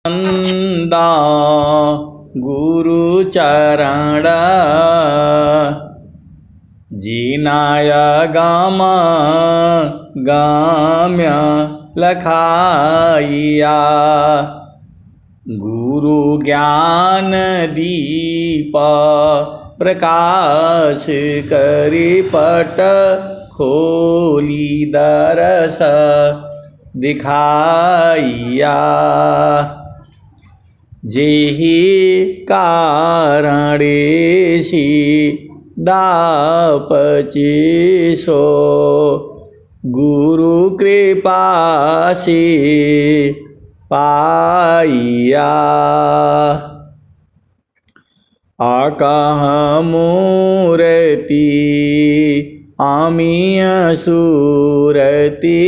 नंदा गुरु चरण जीनाय गाम गाम्य लखाइया गुरु ज्ञान दीप प्रकाश करि पट खोली दरस दिखाइया जेहि कारणेसी दापचे सो गुरु कृपा से पाइया आकाह मूर्ति आमिय सूरति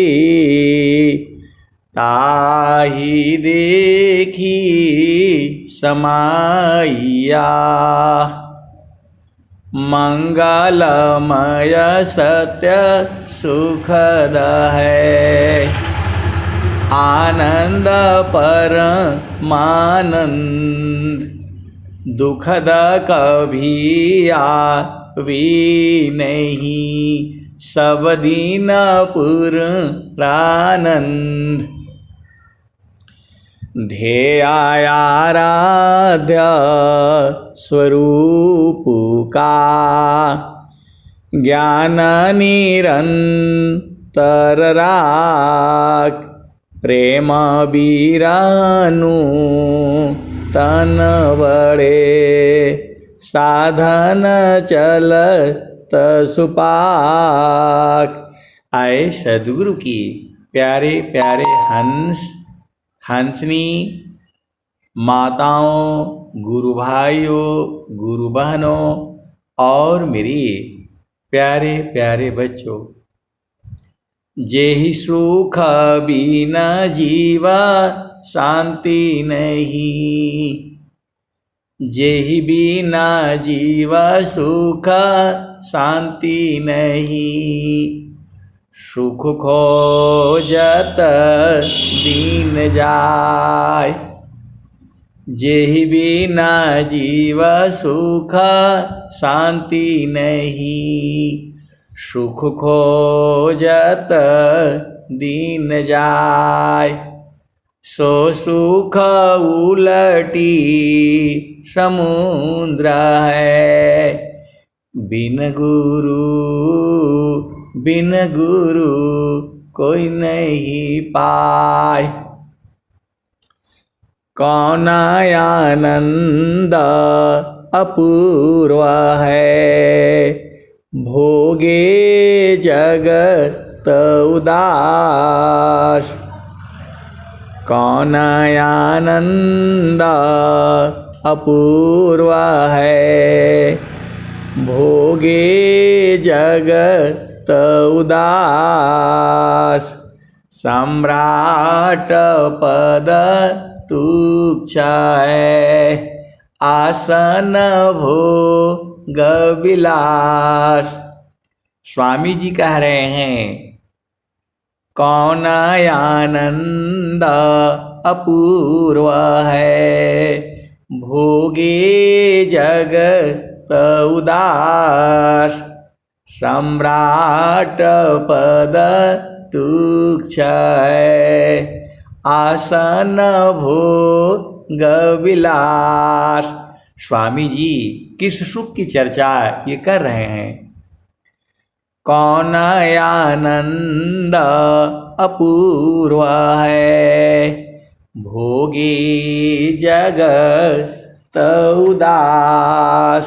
ताहि देखी समाइया मंगलमय सत्य सुखद है आनंद परमानंद दुखद कभी आवी नहीं सब दिन पूर्णानंद ध्येयाराध्य स्वरूप का ज्ञान निरंतर राख प्रेम बीरानु तन बड़े साधन चलत सुपाक। आए सद्गुरु की प्यारे प्यारे हंसनी माताओं, गुरु भाइयों, गुरु बहनों और मेरी प्यारे प्यारे बच्चों, जेहि सुख बिना जीवा शांति नहीं, जेहि बिना जीवा सुख शांति नहीं, सुख खोजत दीन जाय, जेहि बिना जीव सुख शांति नहीं, सुख खोजत दीन जाय, सो सुख उलटी समुद्र है, बिन गुरु कोई नहीं पाए। कौन आनंद अपूर्व है, भोगे जगत उदास, कौन आनंद अपूर्व है, भोगे जगत उदास, सम्राट पद तुच्छ है, आसन भोग विलास। स्वामी जी कह रहे हैं, कौन आनंद अपूर्व है, भोगे जगत उदास, सम्राट पद तुच्छ है, आसन भोग विलास। स्वामी जी किस सुख की चर्चा ये कर रहे हैं? कौन आनंद अपूर्व है, भोगी जगत उदास,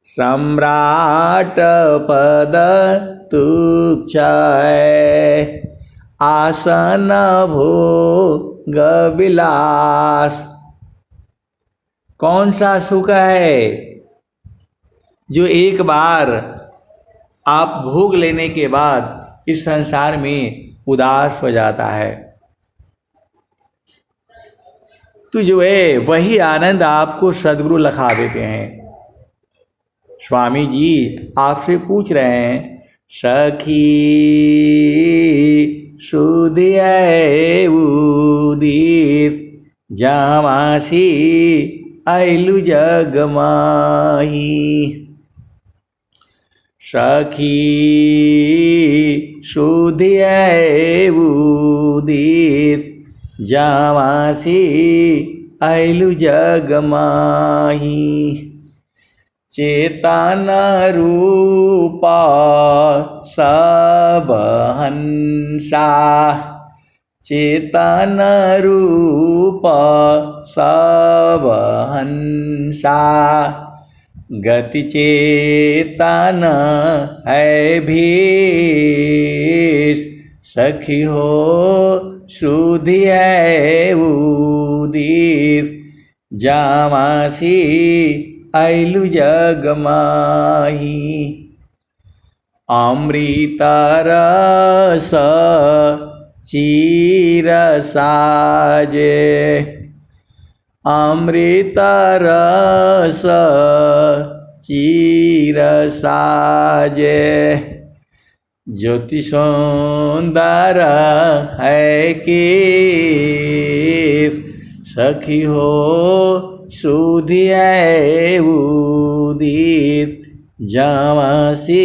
सम्राट पद तुच्छ है, आसन भोग विलास। कौन सा सुख है जो एक बार आप भोग लेने के बाद इस संसार में उदास हो जाता है? तो जो है वही आनंद आपको सद्गुरु लखा देते हैं। स्वामी जी आपसे पूछ रहे हैं, सखी सुधिय उदित जामासी आइलु जग माही। सखी सुधियै उदित जामासी आइलु जग माही। चेतन रूपा सब हंसा चेतन रूप सब हंसा। गति चेतन है भीष सखी हो शुद्धि है उदित जामासी आइलु जग माही। अमृत रस चीर साजे अमृत रस चीर साजे। ज्योति सुंदर है कि सखी हो शुद्धि है उदित जामासी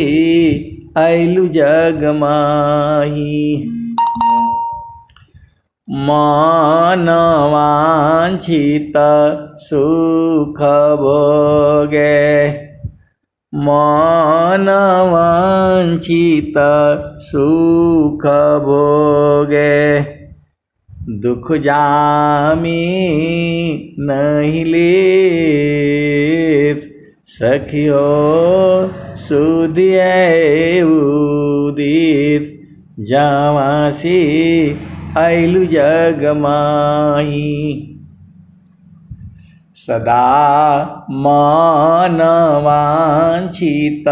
आइलु जग माही। मन वांछित सुख भोगे मन वांछित सुख भोगे। दुख जामी नहीं लेत सखी हो शुद्धि है उदित जामासी आइलु जग माही। सदा मन वांछित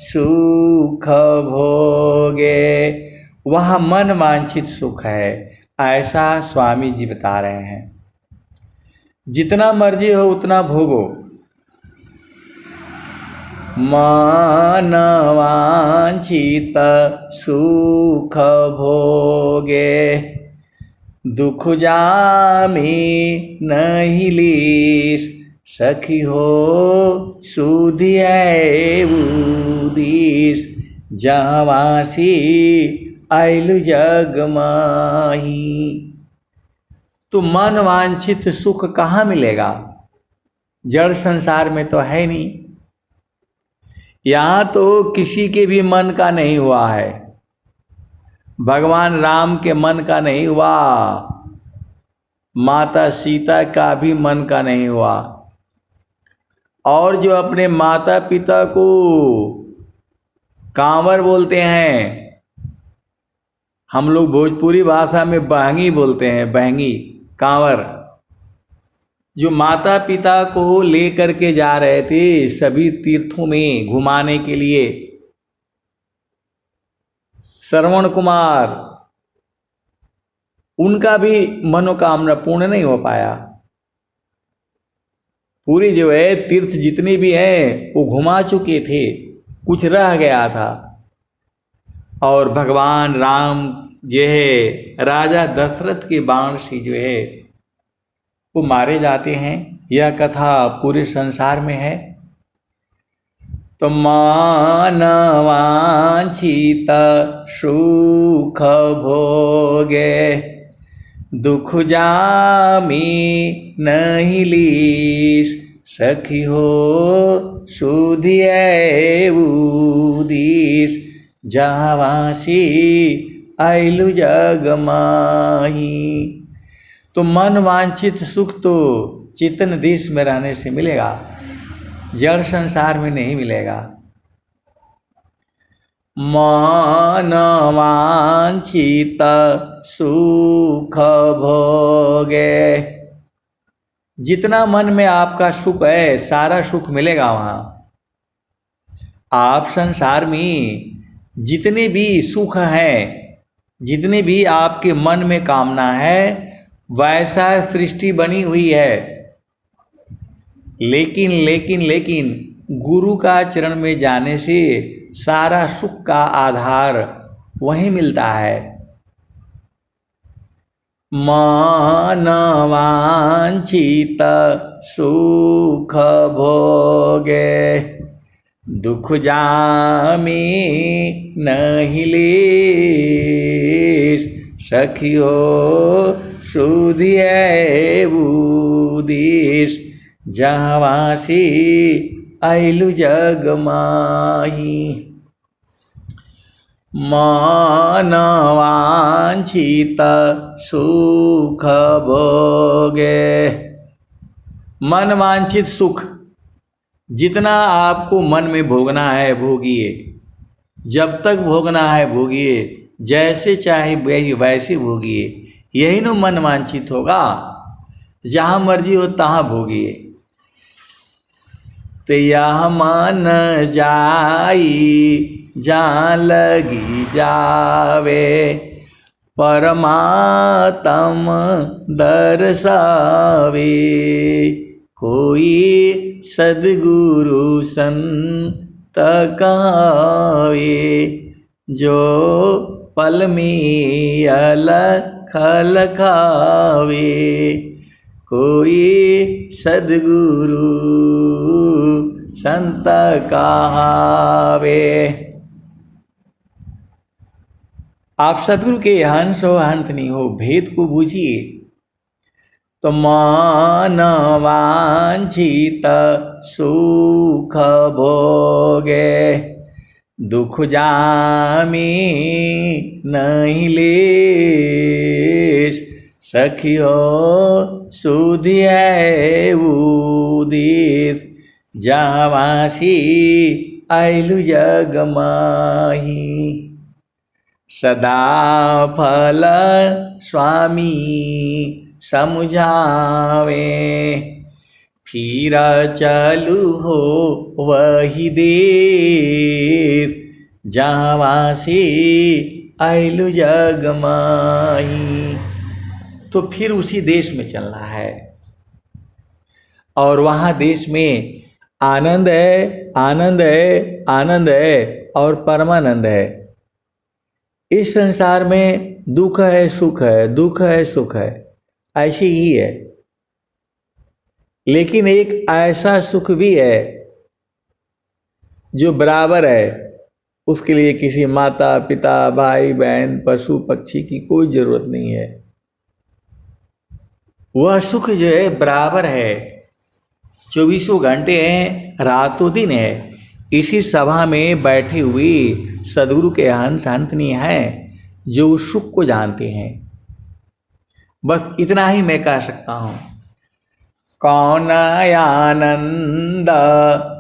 सुख भोगे। वह मन वांछित सुख है, ऐसा स्वामी जी बता रहे हैं। जितना मर्जी हो उतना भोगो। मन वांछित सुख भोगे दुख जामी नहीं लीस सखी हो शुद्धि है उदिस जामासी आइलु जग माही। तो मन वांछित सुख कहाँ मिलेगा? जड़ संसार में तो है नहीं। यहाँ तो किसी के भी मन का नहीं हुआ है। भगवान राम के मन का नहीं हुआ, माता सीता का भी मन का नहीं हुआ। और जो अपने माता पिता को कांवर बोलते हैं, हम लोग भोजपुरी भाषा में बहंगी बोलते हैं, बहंगी कांवर, जो माता पिता को लेकर के जा रहे थे सभी तीर्थों में घुमाने के लिए, श्रवण कुमार, उनका भी मनोकामना पूर्ण नहीं हो पाया। पूरी जो है तीर्थ जितने भी हैं वो घुमा चुके थे, कुछ रह गया था। और भगवान राम जो है राजा दशरथ के बाण से जो है वो मारे जाते हैं। यह कथा पूरे संसार में है। तो मान वांछित सुख भोगे दुख जामी नहीं लीस सखी हो शुद्धि है उदिस जावासी आइलु जग माही। तो मन वांछित सुख तो चेतन देश में रहने से मिलेगा, जड़ संसार में नहीं मिलेगा। मन वांछित सुख भोगे, जितना मन में आपका सुख है सारा सुख मिलेगा वहाँ। आप संसार में जितने भी सुख हैं, जितने भी आपके मन में कामना है, वैसा सृष्टि बनी हुई है। लेकिन लेकिन लेकिन गुरु का चरण में जाने से सारा सुख का आधार वहीं मिलता है। मन वांछित सुख भोगे, दुख जामी नहीं लेश, सखियो सुधिए बुदेश, जहाँवासी आइलु जग माही। मन वांछित सुख भोगे, मन वांछित सुख जितना आपको मन में भोगना है भोगिए, जब तक भोगना है भोगिए, जैसे चाहे वैसे भोगिए, यही न मन वांछित होगा। जहाँ मर्जी हो तहाँ भोगिए। तो यह मन जाई जहाँ लगी जावे, परमात्म दर्शावे, कोई सद्गुरु संत कहावे, जो पल में अलख लखावे, कोई सद्गुरु संत कहावे। आप सद्गुरु के हंस हो हंस नहीं हो, भेद को बूझिए। तो मन वांछित सुख भोगे, दुख जामी नहीं लेश, सखियो सुधिए उदित, जहाँवासी आइलु जग माही। सदा फल स्वामी समझावे, फिर चलू हो वही देश, जहाँवासी आइलु जग माही। तो फिर उसी देश में चलना है, और वहाँ देश में आनंद है, आनंद है, आनंद है और परमानंद है। इस संसार में दुख है सुख है, दुख है सुख है, ऐसी ही है। लेकिन एक ऐसा सुख भी है जो बराबर है, उसके लिए किसी माता पिता भाई बहन पशु पक्षी की कोई जरूरत नहीं है। वह सुख जो है बराबर है, 24 घंटे हैं, रातों दिन है। इसी सभा में बैठी हुई सदगुरु के हंस हंसनी हैं जो उस सुख को जानते हैं। बस इतना ही मैं कह सकता हूँ। कौन आनंद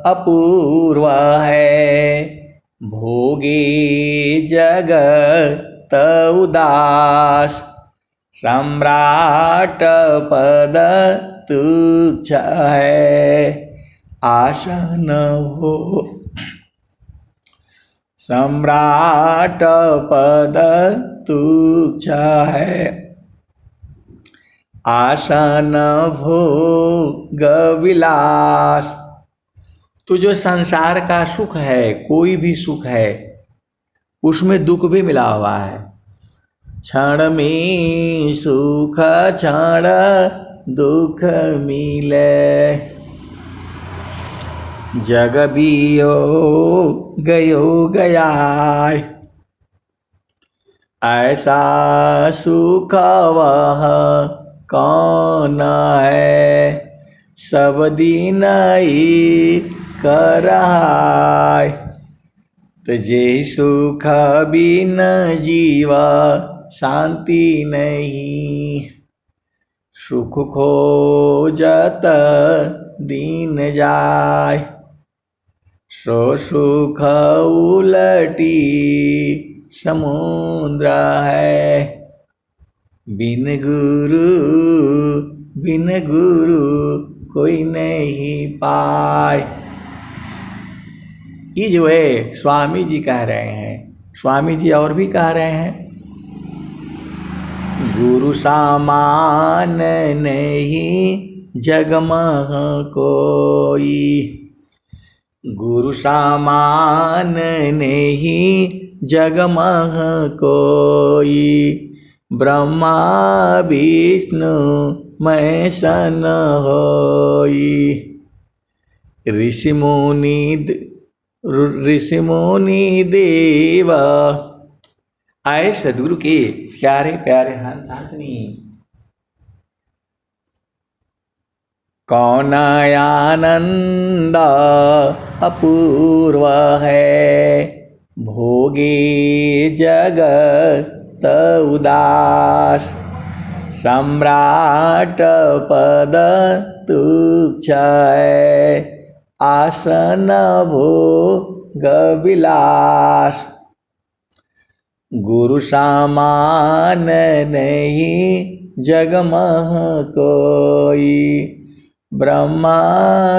अपूर्व है, भोगे जगत उदास, सम्राट पद तुच्छ है, आशा न हो। सम्राट पद तुच्छ है, आशा न भोग विलास। तो जो संसार का सुख है, कोई भी सुख है, उसमें दुख भी मिला हुआ है। क्षण में सुख क्षण दुख मिले, जग बियो गयो गया, ऐसा सुख वह कौन है, सब दिन ही कर रहा। तो जे सुख बिन जीवा शांति नहीं, सुख खोजत दीन जाय, सो सुख उलटी समुद्र है, बिन गुरु कोई नहीं पाए। ये जो है स्वामी जी कह रहे हैं, स्वामी जी और भी कह रहे हैं, गुरु सामान नहीं जगमह कोई, गुरु सामान नहीं जगमह कोई, ब्रह्मा विष्णु महेशन होई। ऋषि मुनि देव आए सदगुरु के प्यारे प्यारे हंसनी। कौन आनंद अपूर्व है, भोगे जगत उदास। सम्राट पद तुच्छ है, आसन भोग विलास। गुरु समान नहीं जग मह कोई, ब्रह्मा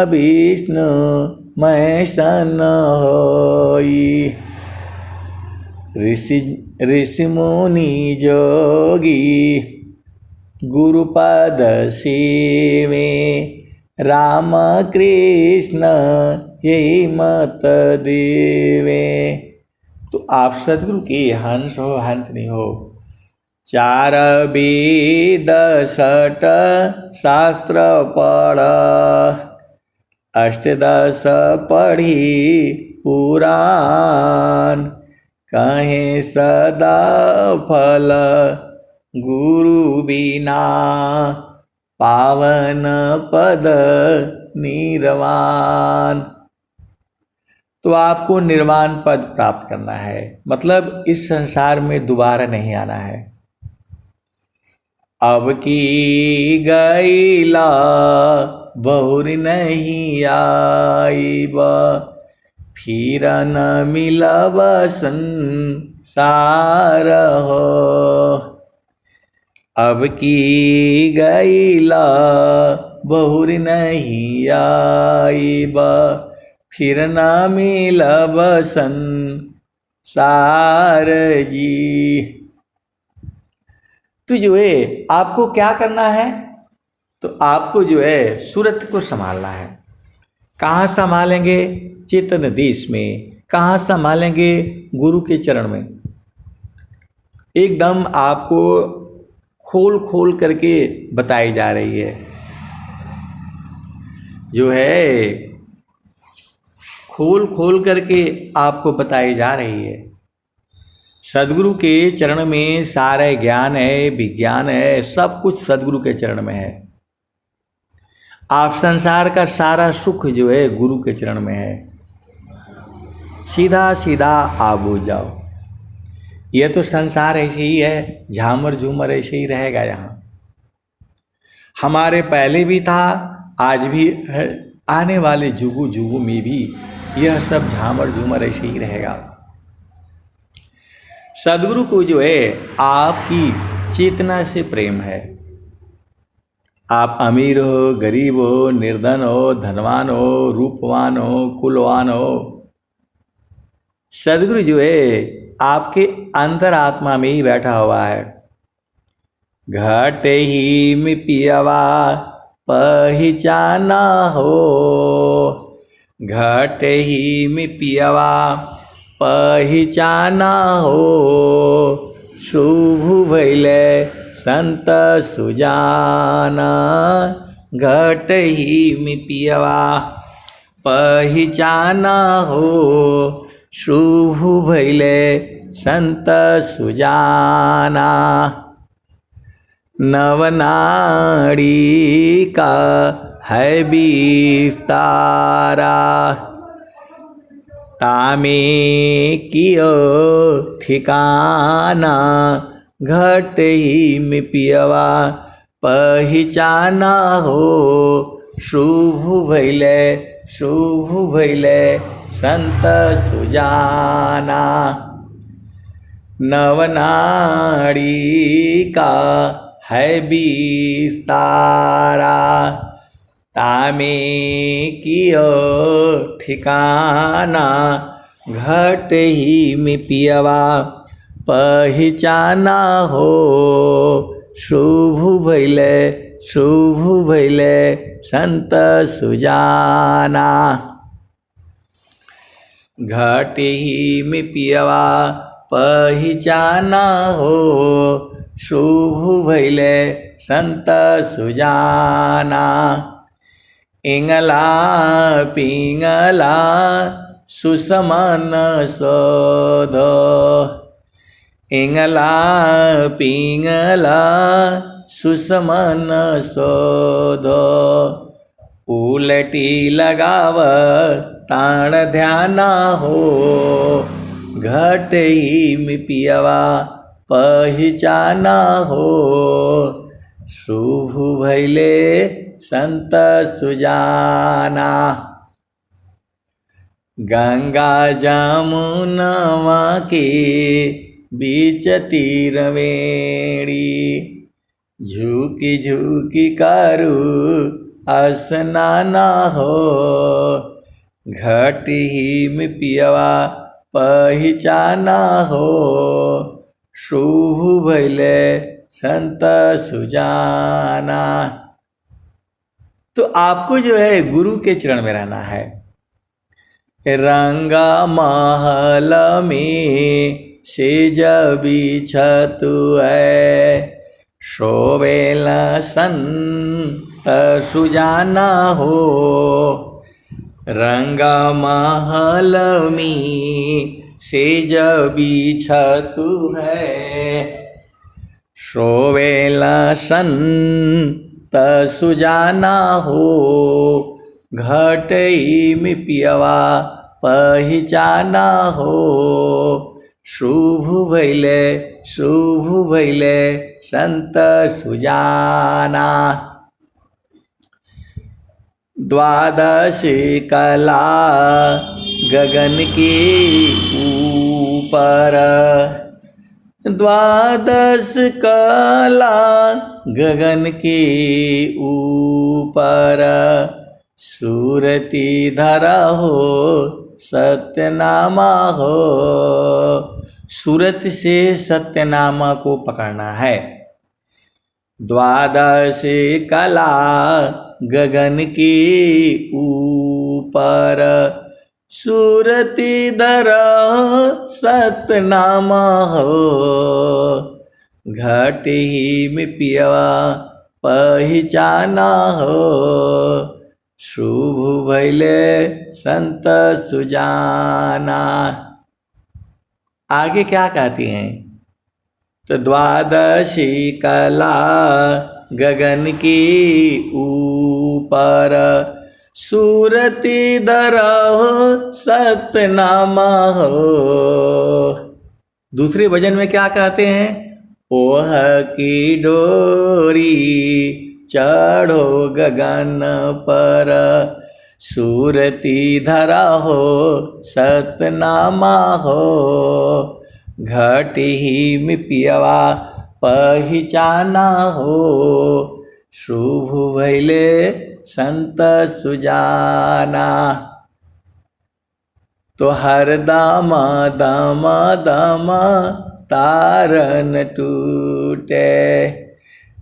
विष्णु महेशन होई। ऋषि मुनि जोगी गुरुपद सेवे, राम कृष्ण यही मत देवे। तो आप सदगुरु के हंस हो हंस नहीं हो। 4 वेद 6 शास्त्र पढ़, अष्टदश पढ़ी पुराण। कहे सदा फल गुरु बिना, पावन पद निर्वाण। तो आपको निर्वाण पद प्राप्त करना है, मतलब इस संसार में दोबारा नहीं आना है। अब की गईला बहुरी नहीं आईब, फिर न मिलब संसार हो। अब की गईला बहुरी नहीं आईब, फिर न मिलब संसार जी। तो जो है आपको क्या करना है, तो आपको जो है सूरत को संभालना है। कहाँ संभालेंगे? चेतन देश में। कहाँ संभालेंगे? गुरु के चरण में। एकदम आपको खोल खोल करके बताई जा रही है, जो है खोल खोल करके आपको बताई जा रही है। सदगुरु के चरण में सारे ज्ञान है, विज्ञान है, सब कुछ सदगुरु के चरण में है। आप संसार का सारा सुख जो है गुरु के चरण में है। सीधा सीधा आप बुझ जाओ। यह तो संसार ऐसे ही है, झामर झूमर ऐसे ही रहेगा। यहाँ हमारे पहले भी था, आज भी है, आने वाले जुगु जुगु में भी यह सब झामर झूमर ऐसे ही रहेगा। सदगुरु को जो है आपकी चेतना से प्रेम है। आप अमीर हो, गरीब हो, निर्धन हो, धनवान हो, रूपवान हो, कुलवान हो, सदगुरु जो है आपके अंतर आत्मा में ही बैठा हुआ है। घट ही में पियवा पहचाना हो, घट ही में पियवा पहचाना हो। शुभ भैले संत सुजाना, घट ही में पियवा पहचाना हो। शुभ भैले संत सुजाना, नवनाड़ी का है विस्तारा। तामे कियो ठिकाना, घट ही में पियवा पहचाना हो। शुभ भैले संत सुजाना, नवनाड़ी का है विस्तारा। तामे कियो ठिकाना, घट ही में पियवा पहचाना हो। शुभ भैले संत सुजाना, घट ही में पियवा पहचाना हो। शुभ भैले संत सुजाना। इंगला पिंगला सुसमन शोध, इंगला पिंगला सुसमन शोध। उलटी लगाव ताण ध्याना हो, घटई में पियवा पहचाना हो। शुभ भैले संत सुजाना। गंगा जमुनवा के बीच तीरवेणी, झुकी झुकी करू स्नाना हो। घटी में पियवा पहचाना हो। शुभ भैले संत सुजाना। तो आपको जो है गुरु के चरण में रहना है। रंगा महल में सेज बिछतु है, शोभेल संत सुजाना हो। रंगा महल में सेज बिछतु है, शोभेल संत सुजाना हो। घटई में पियवा पहचाना हो। शुभ भैले संत सुजाना। द्वादश कला गगन के ऊपर, द्वादश कला गगन के ऊपर। सूरती धरा हो सत्यनामा हो। सूरत से सत्यनामा को पकड़ना है। द्वादश कला गगन के ऊपर, सूरती धरा सत्यनामा हो। घटी में पियवा पहचाना हो। शुभ भैले संत सुजाना। आगे क्या कहती हैं? तो द्वादशी कला गगन के ऊपर, सूरती धरहु सतनामा हो। दूसरे भजन में क्या कहते हैं? ओह की डोरी चढ़ो गगन पर, सूरती धरा हो सतनामा हो। घटी में पियवा पहचाना हो। शुभ भैले संत सुजाना। तो हर दाम दाम दाम तारन टूटे,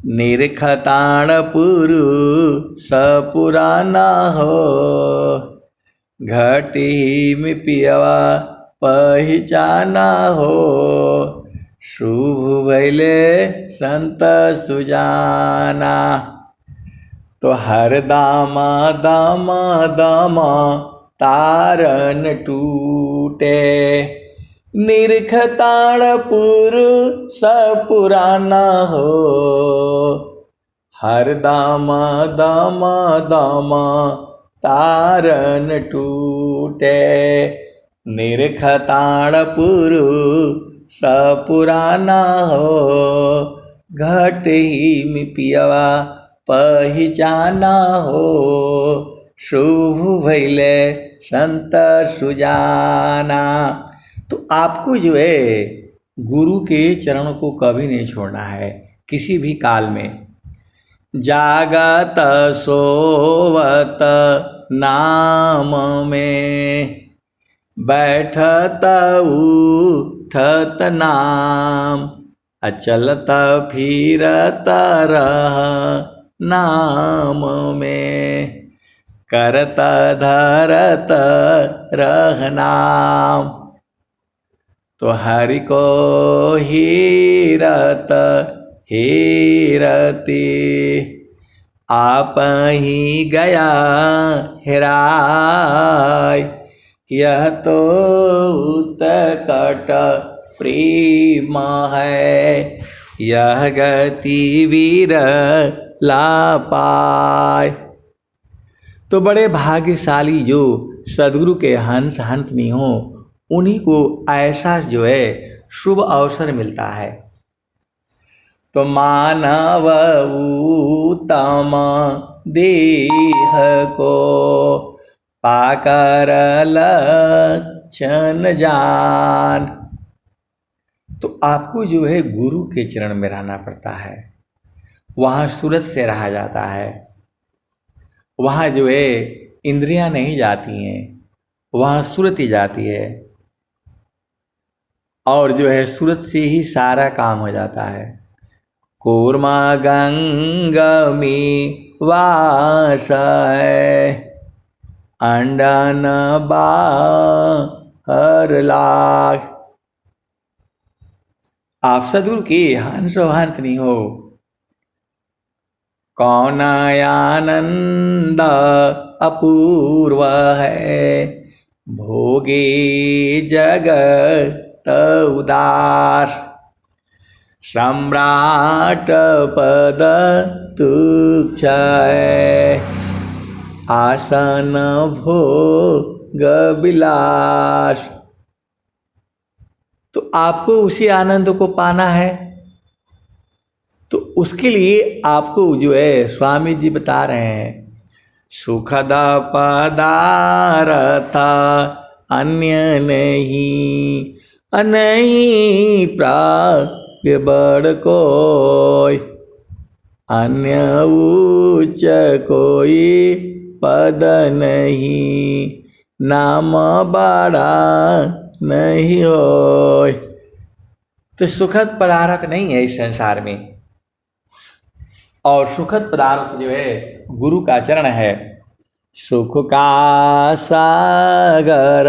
निरखताण पुरु सपुराना हो। घटी में पियवा पहचाना हो। शुभ भैले संत सुजाना। तो हर दामा दामा दामा तारन टूटे, निरखताण पुरु सपुराना हो। हर दामा दामा दामा तारन टूटे, निरखताण पुरु सपुराना हो। घटी में पियवा पहचाना हो। शुभ भैले संत सुजाना। तो आपको जो है गुरु के चरणों को कभी नहीं छोड़ना है, किसी भी काल में। जागत सोवत नाम में, बैठत उठत नाम, अचलत फिरत रह नाम में, करत धरत रह नाम। तो हरि को हीरत हेरते, आप ही गया हेराय। यह तो उत्कट प्रेम है, यह गति विरला पाय। तो बड़े भाग्यशाली जो सदगुरु के हंस हंसनी हो, उन्हीं को ऐसा जो है शुभ अवसर मिलता है। तो मानव उत्तम देह को पाकर लक्षण जान। तो आपको जो है गुरु के चरण में रहना पड़ता है, वहाँ सूरज से रहा जाता है, वहाँ जो है इंद्रियां नहीं जाती हैं, वहाँ सुरति जाती है, और जो है सूरत से ही सारा काम हो जाता है। कूर्मा गंगा में वास है, अंडन बाहर लाग। आप सदगुरु की हंस हंत नहीं हो, कौन आनंद अपूर्व है, भोगे जगत उदार। सम्राट पद तुच्छ है, आसन भोग विलास। तो आपको उसी आनंद को पाना है, तो उसके लिए आपको जो है स्वामी जी बता रहे हैं, सुखद पदार्थ अन्य नहीं, नहीं प्राप्य बड़ कोई, अन्य उच्च कोई पद नहीं, नाम बड़ा नहीं होय। तो सुखद पदार्थ नहीं है इस संसार में, और सुखद पदार्थ जो है गुरु का चरण है। सुख का सागर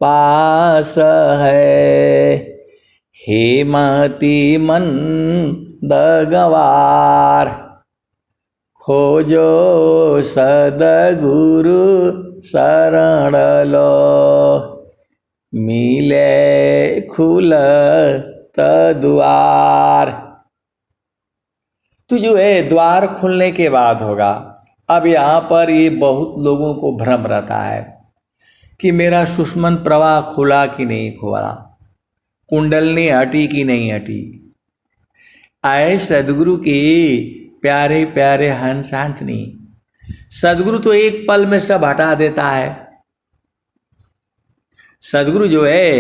पास है, हेमति मन दगवार। खोजो सदगुरु शरण लो, मिले खुलत द्वार। तो जो है द्वार खुलने के बाद होगा। अब यहाँ पर ये बहुत लोगों को भ्रम रहता है कि मेरा सुषमन प्रवाह खुला कि नहीं खुला, कुंडलनी हटी कि नहीं हटी। आए सदगुरु के प्यारे प्यारे हंस हंसनी, सदगुरु तो एक पल में सब हटा देता है। सदगुरु जो है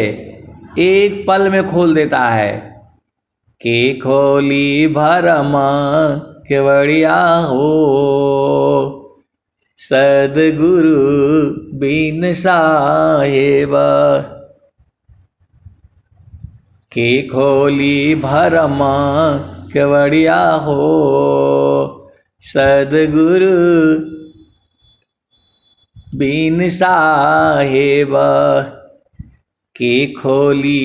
एक पल में खोल देता है। के खोली भरम केवड़िया हो, सदगुरु बिन साहेब। के खोली भरम केवड़िया हो, सदगुरु बिन साहेब। के खोली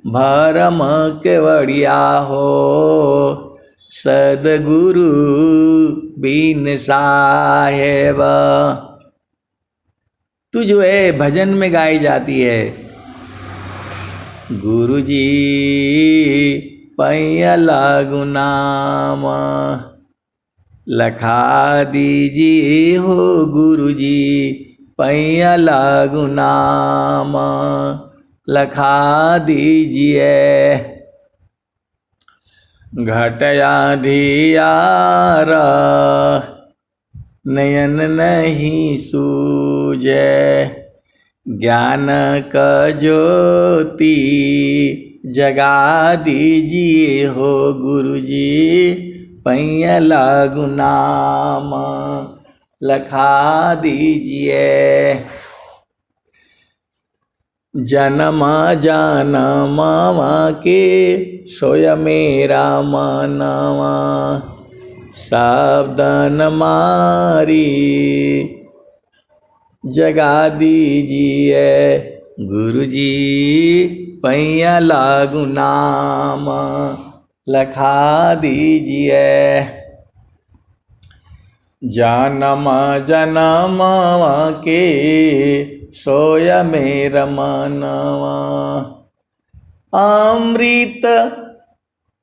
भरम केवड़िया हो, सदगुरु बिन साहेब। तू जो है भजन में गाई जाती है, गुरु जी पैया लागू नाम, लखा दीजिए हो गुरु जी पैया लागू नाम, लखा दीजिए। घटया धियार नयन नहीं सूझे, ज्ञान का ज्योति जगा दीजिए हो गुरु जी पैया लागू नाम, लखा दीजिए। जन्म जन्म के सोय मेरा मनवा, सावधान मारी जगा दीजिए गुरु जी पैया लागू नाम, लखा दीजिए। जन्म जन्म के सोय मेरा मनवा, अमृत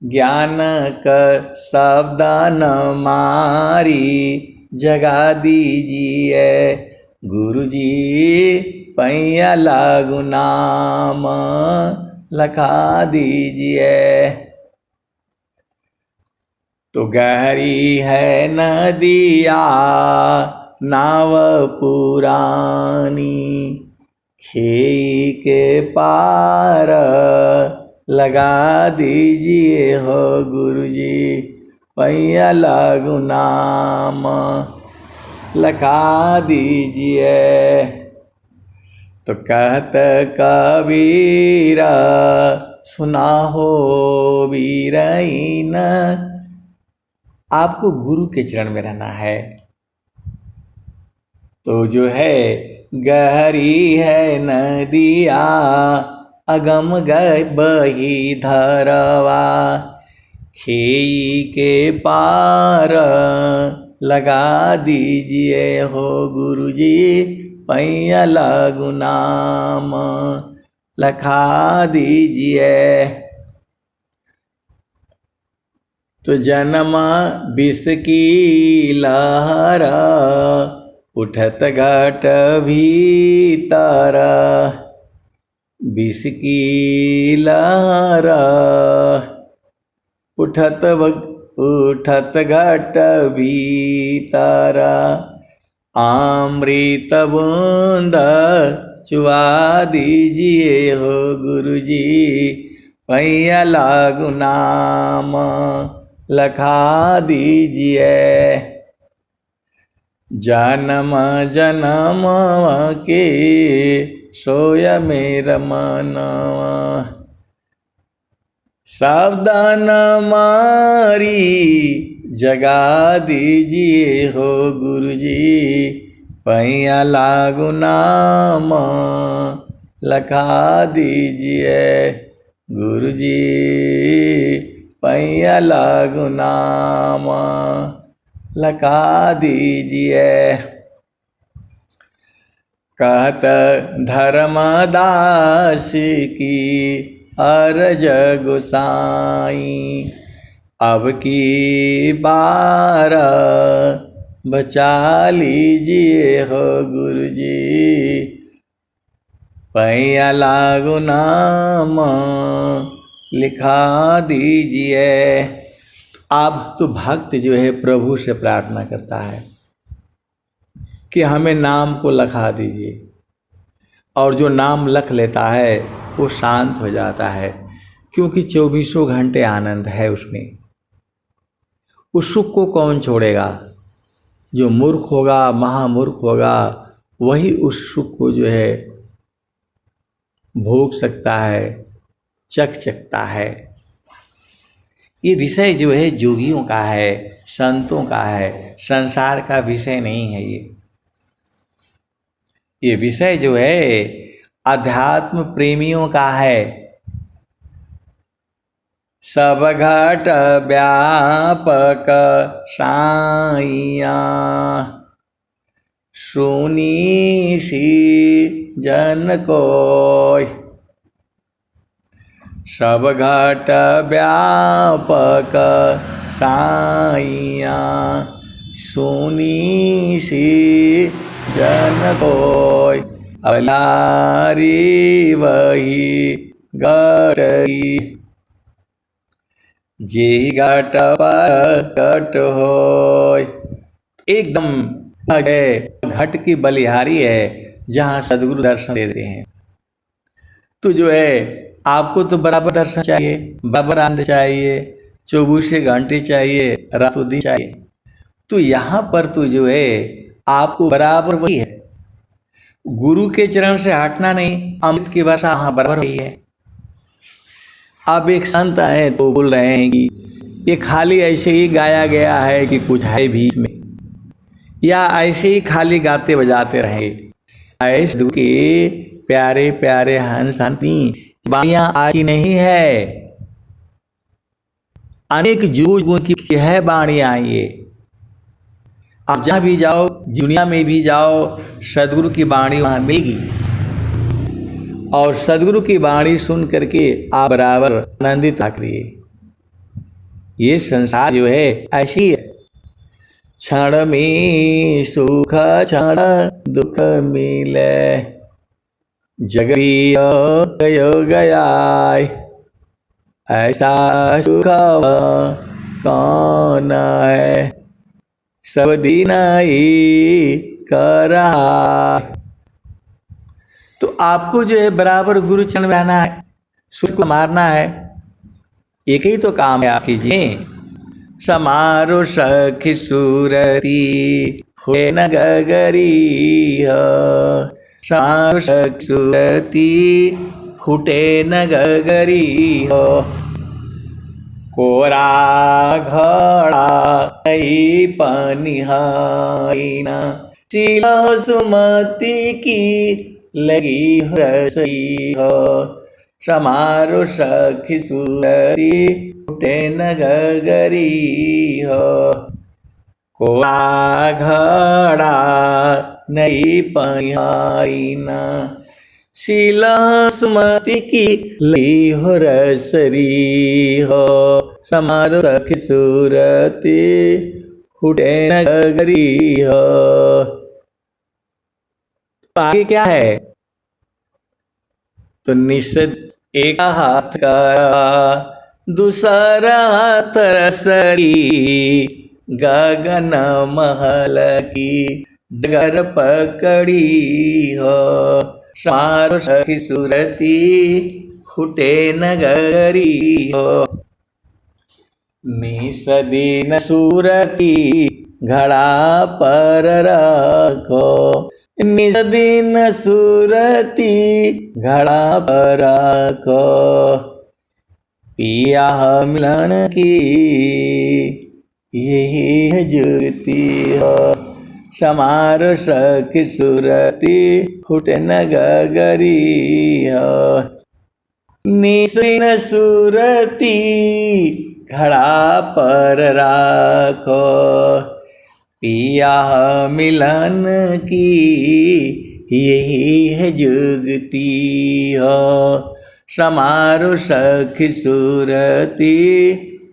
ज्ञान का शब्द न मारी जगा दीजिए। गुरुजी पैया लागू नाम लखा दीजिए। तो गहरी है नदिया नाव पुरानी, खेई के पार लगा दीजिए हो गुरुजी पैया लागू नाम लखा दीजिए। तो कहत कबीरा सुना हो वीरहीन, आपको गुरु के चरण में रहना है। तो जो है गहरी है नदिया अगम गए बही धरवा, खेई के पार लगा दीजिए हो गुरुजी पैया लागू नाम लखा दीजिए। तो जन्म विष की लहरा उठत घट भीतर, विष की लहरा उठत घट भीतर, अमृत बूंद चुआ दीजिए हो गुरुजी पैया लागू नाम लखा दीजिए। जन्म जन्म के सोय मेरा मनवा, सावधान मारी जगा दीजिए हो गुरुजी पैया लागू नाम लखा दीजिए। गुरुजी पैया लागू नाम लखा दीजिए। कहत धर्मदास की अरज गोसाई, अब की बार बचा लीजिए हो गुरुजी पैया लागू नाम लिखा दीजिए। अब तो भक्त जो है प्रभु से प्रार्थना करता है कि हमें नाम को लखा दीजिए, और जो नाम लख लेता है वो शांत हो जाता है, क्योंकि 24 घंटे आनंद है उसमें। उस सुख को कौन छोड़ेगा? जो मूर्ख होगा, महामूर्ख होगा, वही उस सुख को जो है भोग सकता है, चख सकता है। ये विषय जो है जोगियों का है, संतों का है, संसार का विषय नहीं है। ये विषय जो है अध्यात्म प्रेमियों का है। सब घट व्यापक साइया, सुनी सी जन कोय। सब घट व्यापक साइया, सुनी सी जन कोय। अलारी वही घटी, जे घट प्रकट होय। एकदम घट की बलिहारी है जहाँ सदगुरु दर्शन देते हैं। तो जो है आपको तो बराबर दर्शन चाहिए, बराबर आनंद चाहिए, 24 घंटे चाहिए, रातों दिन चाहिए। तो यहाँ पर तो जो है आपको बराबर वही है, गुरु के चरण से हटना नहीं। अमृत की वर्षा हाँ बराबर वही है। अब एक संत है तो बोल रहे हैं कि ये खाली ऐसे ही गाया गया है कि कुछ है भी इसमें, या ऐसे ही खाली गाते बजाते रहे। ऐसे के प्यारे प्यारे हंस हंसी बाणियां आती नहीं है। अनेक जुगों की है वाणियाँ ये। आप जहाँ भी जाओ, दुनिया में भी जाओ, सदगुरु की वाणी वहाँ मिलेगी। और सदगुरु की वाणी सुन करके आप बराबर आनंदित करिए। ये संसार जो है ऐसी है, क्षण में सुख क्षण दुख मिले, जग गया ऐसा सुख कौन है, सब दिन ही कर रहा। तो आपको जो है बराबर गुरु चरण में आना है, सूर्य को मारना है, एक ही तो काम है आप कीजिए। समारो सखी सूरती हुए न गगरी हो, समारो सखी सूरती फूटे न गगरी हो, कोरा घड़ा नहीं पनिहाइना, सिला सुमति की लगी हो रसई हो, समारो सखी सूरती फूटे न गगरी हो, कोरा घड़ा नहीं पनिहाइना, शिला सुमति की ली हो रसरी हो, समारो सखी सूरती फूटे न गगरी हो। आगे क्या है? तो निषद एक हाथ का दूसरा हाथ रसरी, गगन महल की डगर पकड़ी हो, समारो सखी सूरती फूटे न गगरी हो, निस दिन सूरती घड़ा पर रखो, निस दिन सूरती घड़ा पर रखो, पिया मिलन की यही है जुगती हो, समारो सखी सूरती फूटे न गगरी हो, निस दिन सूरती घड़ा पर राखो, पिया मिलन की यही है जुगती हो, समारो सखी सूरती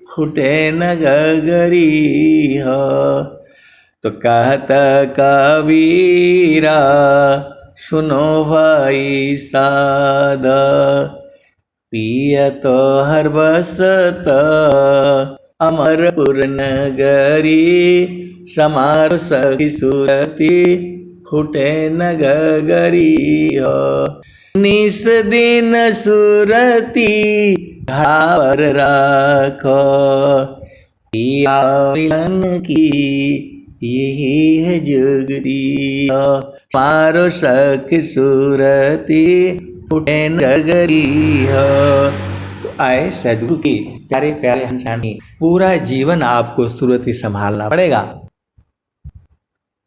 फूटे न गगरी हो। तो कहता कबीरा सुनो भाई सादा, पिया तो हर बसत अमरपुर नगरी, समारो सखी सूरती फूटे न गगरी हो, निस दिन सूरती घड़ा पर रखो, पिया मिलन की यही है जुगती हो, समारो सखी सूरती फूटे न गगरी हो। तो आए सदगुरु की प्यारे प्यारे हंसानी, पूरा जीवन आपको सूरती संभालना पड़ेगा।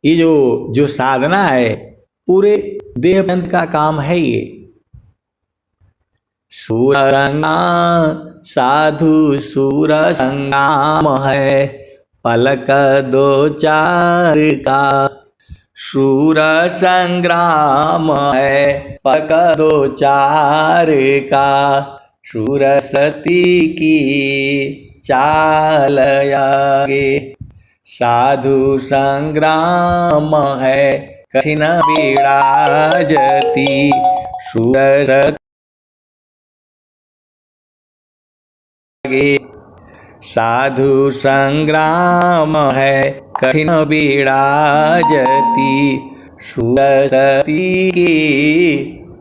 ये जो साधना है पूरे देह बंद का काम है। ये सूरंगा साधु सूर संगाम है, पलक दो चार का शूर संग्राम है, पलक दो चार का शूर सती की चाल आगे, साधु संग्राम है कठिन विराजती, शूर सती साधु संग्राम है कठिन विराजती, शूर सती की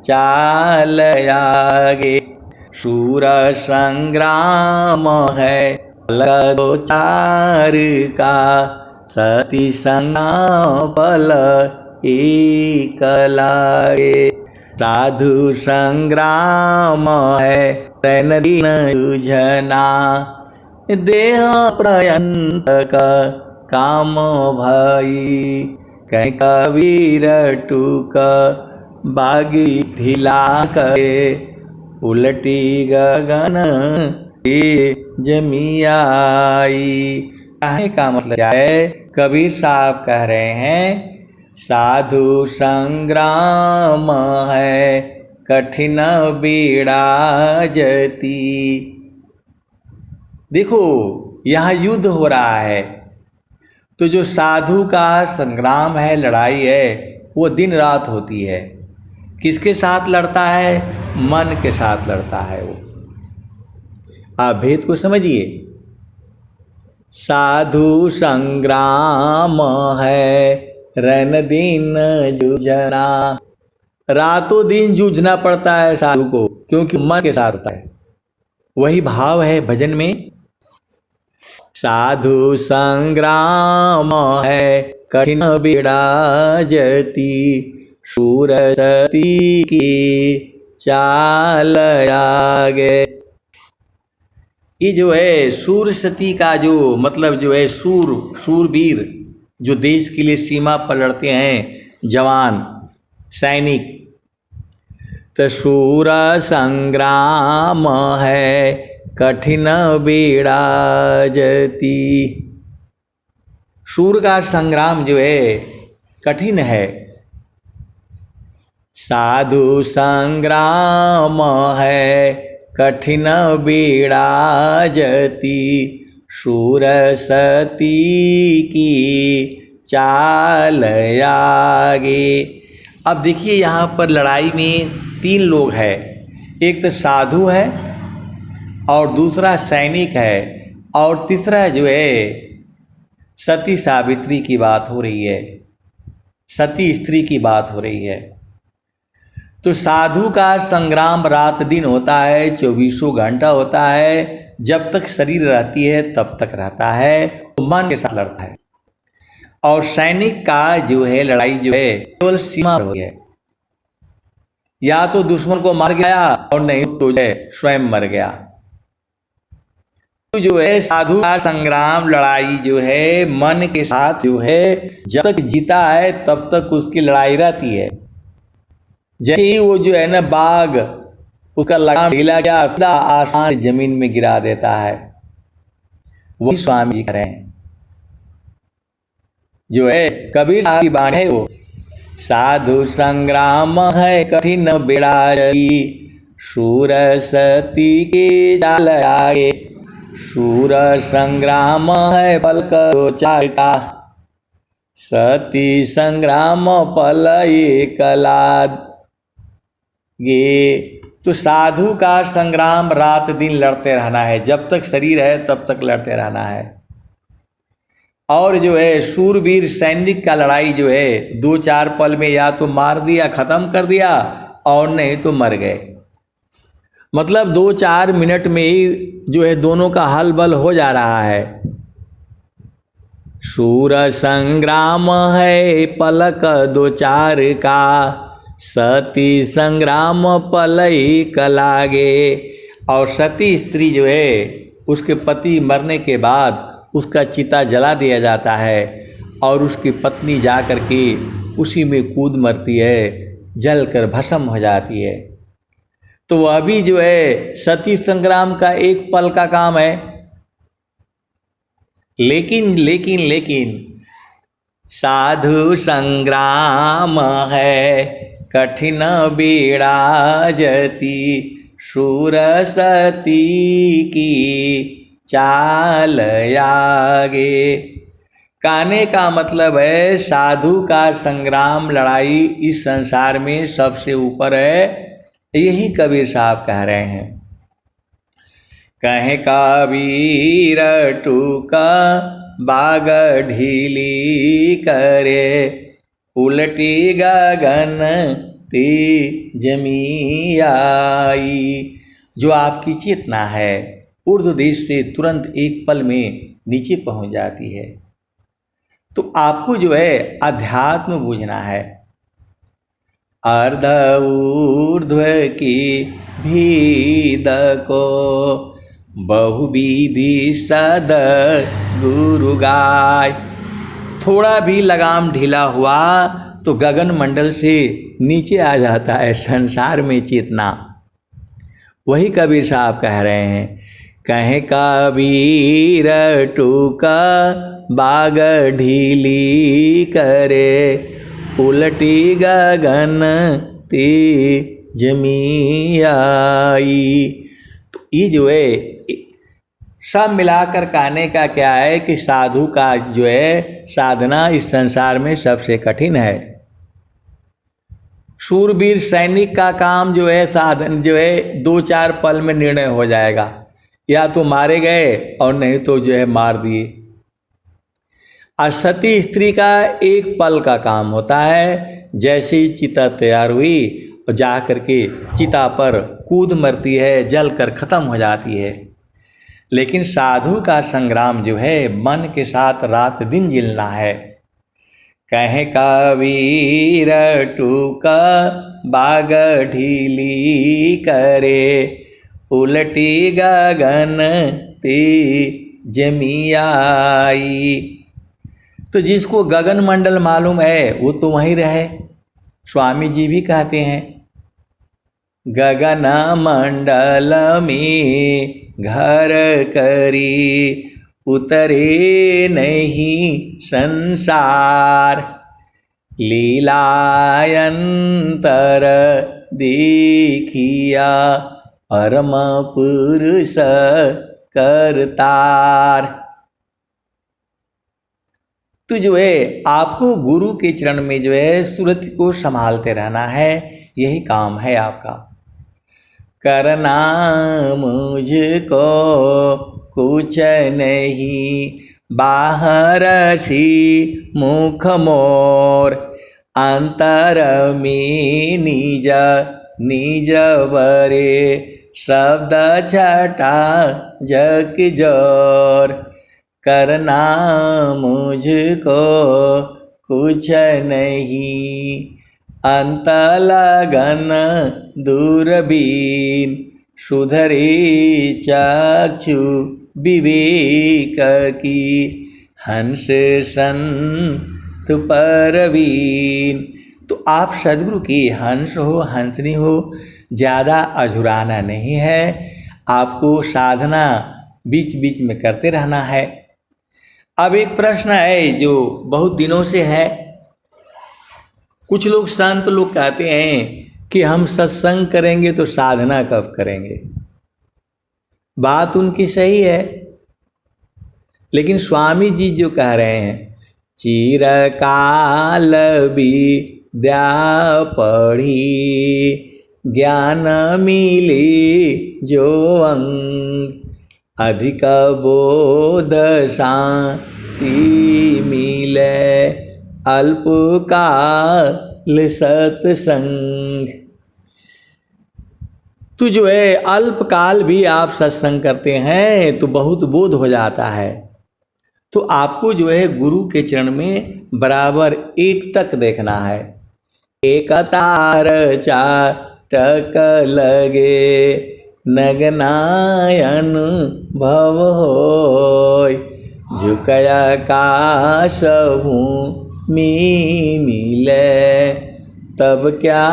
चाल आगे, शूर संग्राम है पल दो चार का, सती संग्राम पल एक लागे, साधु संग्राम है तैन दिन युझना, देह प्रयंत का काम भाई, कहीं कबीर टूक बागी ढिला करे, उलटी गगन जमी आई। कहने का मतलब क्या है? कबीर साहब कह रहे हैं साधु संग्राम है कठिन बीड़ा जती। देखो यहाँ युद्ध हो रहा है, तो जो साधु का संग्राम है, लड़ाई है, वो दिन रात होती है। किसके साथ लड़ता है? मन के साथ लड़ता है वो। आप भेद को समझिए। साधु संग्राम है रैन दिन जूझना। रातों दिन जूझना पड़ता है साधु को, क्योंकि मन के साथ रहता है। वही भाव है भजन में, साधु संग्राम है कठिन बीड़ा जती, शूर सती की चाल आगे। ये जो है सूर सती का जो मतलब जो है सूरवीर, जो देश के लिए सीमा पर लड़ते हैं जवान सैनिक, तो शूर संग्राम है कठिन बीड़ा जती। शूर का संग्राम जो है कठिन है। साधु संग्राम है कठिन बीड़ा जती, शूर सती की चाल आगे। अब देखिए यहाँ पर लड़ाई में 3 लोग हैं। एक तो साधु है, और दूसरा सैनिक है, और तीसरा जो है सती सावित्री की बात हो रही है, सती स्त्री की बात हो रही है। तो साधु का संग्राम रात दिन होता है, 24 घंटा होता है। जब तक शरीर रहती है तब तक रहता है, तो मन के साथ लड़ता है। और सैनिक का जो है लड़ाई जो है केवल सीमा हो है, या तो दुश्मन को मार गया और नहीं तो जो है स्वयं मर गया। तो जो है साधु का संग्राम लड़ाई जो है मन के साथ जो है, जब तक जीता है तब तक उसकी लड़ाई रहती है। जैसे ही वो जो है ना बाघ, उसका लगाम ढीला गया, सीधा आसान जमीन में गिरा देता है। वही स्वामी जी कह रहे हैं, जो है कबीर साहब की बाणी है वो, साधु संग्राम है कठिन बीड़ा जती, शूर सती की चाल आगे, शूर संग्राम है पलक दो चार का, सती संग्राम पल एक लाद गे। तो साधु का संग्राम रात दिन लड़ते रहना है, जब तक शरीर है तब तक लड़ते रहना है। और जो है शूरवीर सैनिक का लड़ाई जो है 2-4 पल में या तो मार दिया, खत्म कर दिया, और नहीं तो मर गए। मतलब 2-4 मिनट में ही जो है दोनों का हल बल हो जा रहा है। शूर संग्राम है पलक 2-4 का, सती संग्राम पल एक लागे। और सती स्त्री जो है उसके पति मरने के बाद उसका चिता जला दिया जाता है, और उसकी पत्नी जा कर के उसी में कूद मरती है, जल कर भस्म हो जाती है। तो वह भी जो है सती संग्राम का एक पल का काम है। लेकिन साधु संग्राम है कठिन बीड़ा जती, शूर सती की चाल आगे। कहने का मतलब है साधु का संग्राम लड़ाई इस संसार में सबसे ऊपर है। यही कबीर साहब कह रहे हैं। कहे कबीर टूका बाग ढीली करे, उलटी गगन ती जमी आई। जो आपकी चेतना है ऊर्ध्व देश से तुरंत एक पल में नीचे पहुंच जाती है। तो आपको जो है अध्यात्म बूझना है। अर्ध ऊर्ध्व की भीद को बहुविधि सद गुरु गाय। थोड़ा भी लगाम ढीला हुआ तो गगन मंडल से नीचे आ जाता है संसार में चेतना। वही कबीर साहब कह रहे हैं कहे कबीर टूका बाग ढीली करे, उलटी गगन ती जमी आई। तो ये जो है सब मिलाकर कहने का क्या है कि साधु का जो है साधना इस संसार में सबसे कठिन है। शूरवीर सैनिक का काम जो है साधन जो है 2-4 पल में निर्णय हो जाएगा, या तो मारे गए और नहीं तो जो है मार दिए। असती स्त्री का एक पल का काम होता है, जैसे ही चिता तैयार हुई और जा करके चिता पर कूद मरती है, जल कर खत्म हो जाती है। लेकिन साधु का संग्राम जो है मन के साथ रात दिन जिलना है। कहे कबीर टूका बाग ढीली करे, उलटी गगन ती जमी आई। तो जिसको गगन मंडल मालूम है वो तो वहीं रहे। स्वामी जी भी कहते हैं, गगन मंडल में घर करी, उतरे नहीं संसार, लीलायंतर देखिया परम पुरुष करतार। तो जो है आपको गुरु के चरण में जो है सुरति को संभालते रहना है, यही काम है आपका। करना मुझको कुछ नहीं, बाहर सी मुख मोर, अंतर में निज निज बरे, शब्द छटा जग जोर। करना मुझको कुछ नहीं, अंत लगन दूरबीन, सुधरे चक्षु विवेक की, हंस संत परवीन। तो आप सदगुरु की हंस हो हंसनी हो, ज़्यादा अझुराना नहीं है। आपको साधना बीच बीच में करते रहना है। अब एक प्रश्न है जो बहुत दिनों से है। कुछ लोग संत लोग कहते हैं कि हम सत्संग करेंगे तो साधना कब करेंगे। बात उनकी सही है, लेकिन स्वामी जी जो कह रहे हैं, चिरकाल विद्या पढ़ी, ज्ञान मिली जो अंग, अधिक बोध शांति मिले, अल्पकाल सत्संग। तो जो है अल्पकाल भी आप सत्संग करते हैं तो बहुत बोध हो जाता है। तो आपको जो है गुरु के चरण में बराबर एकटक देखना है। एक तार चाटक लगे, नगनायन भव होय, झुकया काश भूमि मिले, तब क्या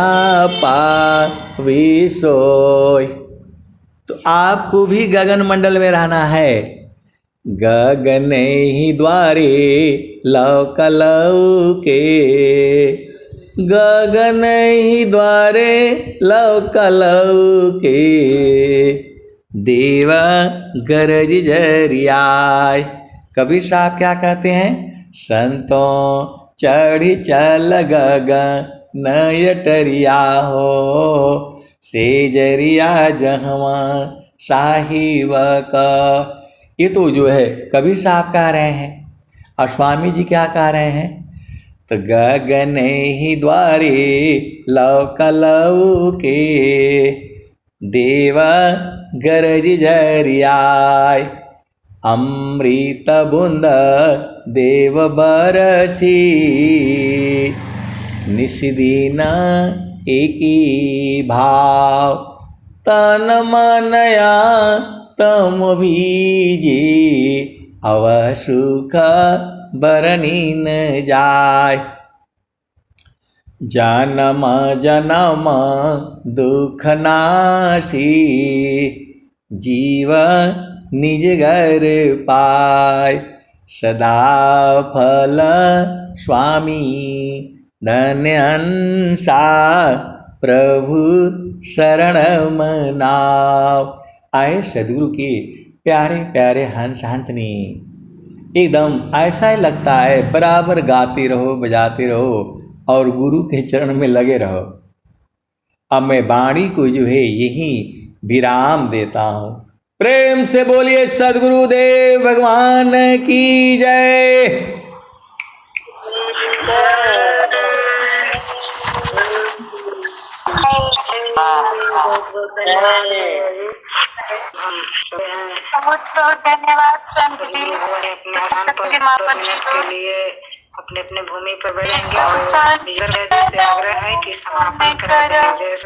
पावी सोय। तो आपको भी गगन मंडल में रहना है। गगन ही द्वारे लौक लौके, गगन ही द्वारे लौक लौके, देवा गरज जरियाय। कबीर साहब क्या कहते हैं, संतों चढ़ी चल गगन नयटरिया हो, से जरिया जहवा साहिब का। ये तो जो है कबीर साहब कह रहे हैं। और स्वामी जी क्या कह रहे हैं, तो गगन ही द्वारे लौक लौके, देवा गरज जरियाय, अमृत बूंद देव बरसी, निषदिन एकी भाव, तन मनया तम भीजे, अव सुख बरनी न जाय। जन्म जन्म दुख नासी, जीव निज घर पाय। सदा फल स्वामी धन्य हंसा प्रभु शरण मनाव। आए सदगुरु के प्यारे प्यारे हंस हंसनी, एकदम ऐसा ही लगता है बराबर गाते रहो बजाते रहो और गुरु के चरण में लगे रहो। अब मैं वाणी को जो है यही विराम देता हूँ। प्रेम से बोलिए सदगुरुदेव भगवान की जय। धन्यवाद संत जी के लिए अपने अपने भूमि पर बैठेंगे और से आग्रह है कि समापन करा दें। जय